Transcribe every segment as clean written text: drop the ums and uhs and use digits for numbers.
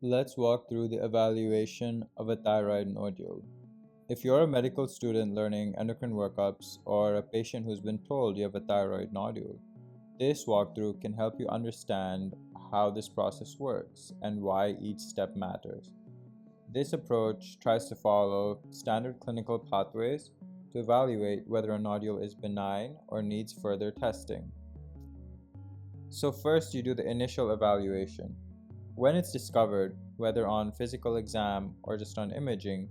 Let's walk through the evaluation of a thyroid nodule. If you're a medical student learning endocrine workups or a patient who's been told you have a thyroid nodule, this walkthrough can help you understand how this process works and why each step matters. This approach tries to follow standard clinical pathways to evaluate whether a nodule is benign or needs further testing. So first you do the initial evaluation. When it's discovered, whether on physical exam or just on imaging,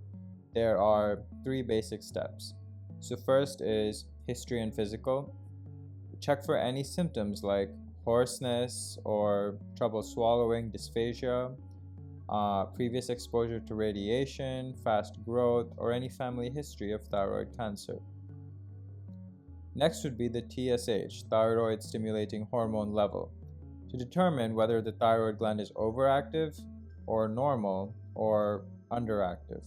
there are three basic steps. So first is history and physical. Check for any symptoms like hoarseness or trouble swallowing, dysphagia, previous exposure to radiation, fast growth, or any family history of thyroid cancer. Next would be the TSH, thyroid stimulating hormone level, to determine whether the thyroid gland is overactive or normal or underactive.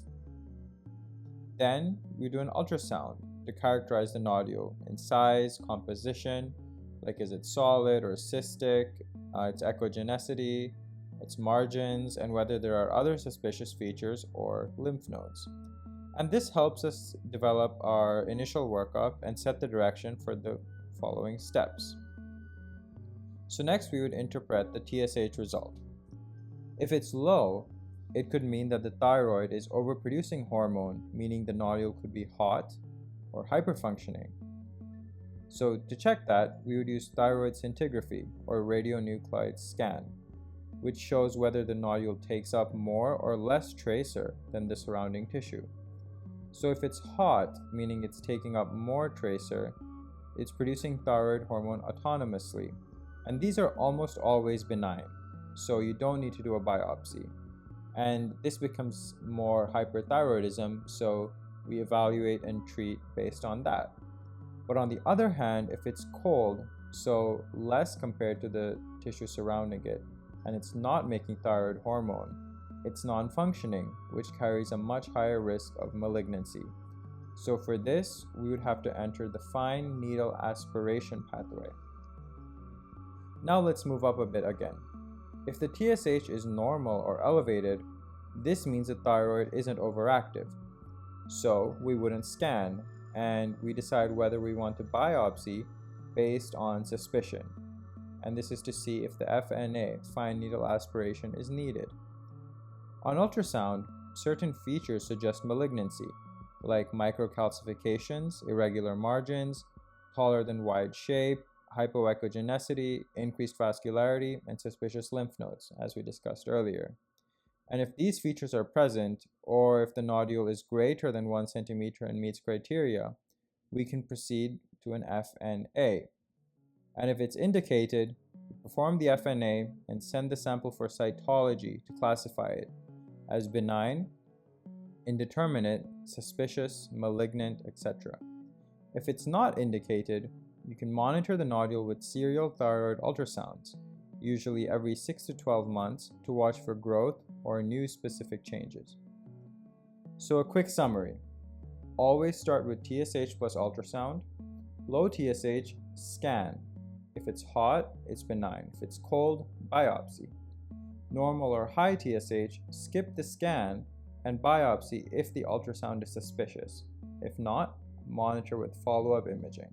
Then we do an ultrasound to characterize the nodule in size, composition, like is it solid or cystic, its echogenicity, its margins, and whether there are other suspicious features or lymph nodes. And this helps us develop our initial workup and set the direction for the following steps. So next we would interpret the TSH result. If it's low, it could mean that the thyroid is overproducing hormone, meaning the nodule could be hot or hyperfunctioning. So to check that, we would use thyroid scintigraphy or radionuclide scan, which shows whether the nodule takes up more or less tracer than the surrounding tissue. So if it's hot, meaning it's taking up more tracer, it's producing thyroid hormone autonomously. And these are almost always benign, so you don't need to do a biopsy. And this becomes more hyperthyroidism, so we evaluate and treat based on that. But on the other hand, if it's cold, so less compared to the tissue surrounding it, and it's not making thyroid hormone, it's non-functioning, which carries a much higher risk of malignancy. So for this, we would have to enter the fine needle aspiration pathway. Now let's move up a bit again. If the TSH is normal or elevated, this means the thyroid isn't overactive. So we wouldn't scan, and we decide whether we want to biopsy based on suspicion. And this is to see if the FNA, fine needle aspiration, is needed. On ultrasound, certain features suggest malignancy, like microcalcifications, irregular margins, taller than wide shape, hypoechogenicity, increased vascularity, and suspicious lymph nodes, as we discussed earlier. And if these features are present, or if the nodule is greater than 1 centimeter and meets criteria, we can proceed to an FNA. And if it's indicated, perform the FNA and send the sample for cytology to classify it as benign, indeterminate, suspicious, malignant, etc. If it's not indicated, you can monitor the nodule with serial thyroid ultrasounds, usually every 6 to 12 months, to watch for growth or new specific changes. So a quick summary. Always start with TSH plus ultrasound. Low TSH, scan. If it's hot, it's benign. If it's cold, biopsy. Normal or high TSH, skip the scan and biopsy if the ultrasound is suspicious. If not, monitor with follow-up imaging.